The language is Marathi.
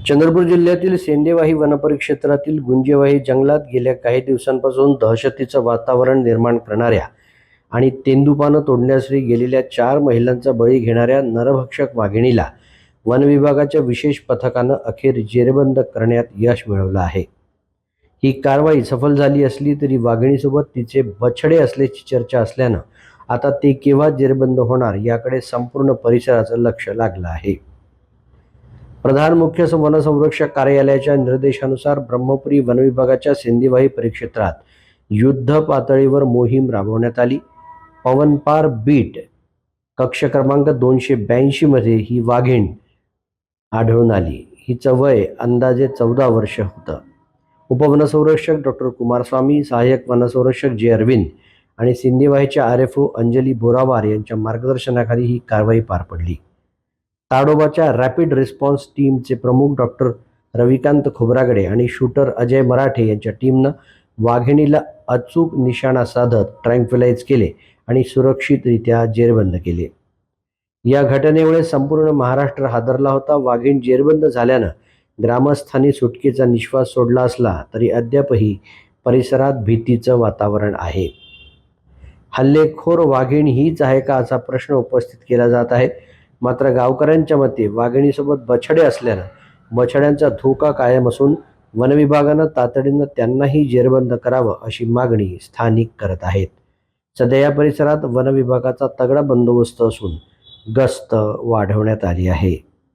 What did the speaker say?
चंद्रपूर जिल्ह्यातील सेंदेवाही वनपरिक्षेत्रातील गुंजेवाही जंगलात गेल्या काही दिवसांपासून दहशतीचं वातावरण निर्माण करणाऱ्या आणि तेंदुपानं तोडण्यास गेलेल्या 4 महिलांचा बळी घेणाऱ्या नरभक्षक वाघिणीला वन विभागाच्या विशेष पथकानं अखेर जेरबंद करण्यात यश मिळवलं आहे। ही कारवाई सफल झाली असली तरी वाघिणीसोबत तिचे बछडे असल्याची चर्चा असल्यानं आता ते केव्हा जेरबंद होणार याकडे संपूर्ण परिसराचं लक्ष लागलं आहे। प्रधान मुख्य वनसंरक्षक कार्यालयाच्या निर्देशानुसार ब्रह्मपुरी वनविभागाच्या सेंदेवाही परिक्षेत्रात युद्ध पातळीवर मोहीम राबवण्यात आली। पवनपार बीट कक्ष क्रमांक 282 मध्ये ही वाघीण आढळून आली। हिचं वय अंदाजे 14 वर्ष होतं। उपवनसंरक्षक डॉक्टर कुमारस्वामी, सहाय्यक वनसंरक्षक जे अरविंद आणि सेंदेवाहीच्या आरएफओ अंजली बोरावार यांच्या मार्गदर्शनाखाली ही कारवाई पार पडली। ताडोबाच्या रॅपिड रिस्पॉन्स टीमचे प्रमुख डॉक्टर रविकांत खोब्रागडे आणि शूटर अजय मराठे यांच्या टीमनं वाघिणीला अचूक निशाणा साधत ट्रँक्विलाइज केले आणि सुरक्षितरित्या जेरबंद केले। या घटनेमुळे संपूर्ण महाराष्ट्र हादरला होता। वाघीण जेरबंद झाल्यानं ग्रामस्थांनी सुटकेचा निश्वास सोडला असला तरी अद्यापही परिसरात भीतीचं वातावरण आहे। हल्लेखोर वाघीण हीच आहे का असा प्रश्न उपस्थित केला जात आहे। मात्र गावकऱ्यांच्या मते वाघिणीसोबत बछडे असल्यानं बछड्यांचा धोका कायम असून वनविभागानं तातडीनं त्यांनाही जेरबंद करावं अशी मागणी स्थानिक करत आहेत। सध्या या परिसरात वनविभागाचा तगडा बंदोबस्त असून गस्त वाढवण्यात आली आहे।